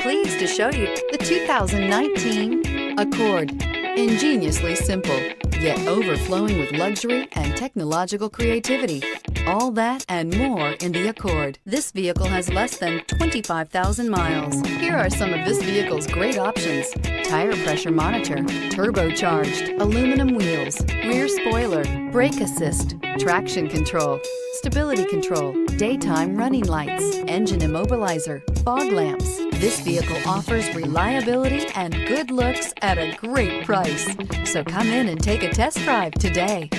pleased to show you the 2019 Accord. Ingeniously simple, yet overflowing with luxury and technological creativity. All that and more in the Accord. This vehicle has less than 25,000 miles. Here are some of this vehicle's great options: tire pressure monitor, turbocharged, aluminum wheels, rear spoiler, brake assist, traction control, stability control, daytime running lights, engine immobilizer, fog lamps. This vehicle offers reliability and good looks at a great price. So come in and take a test drive today.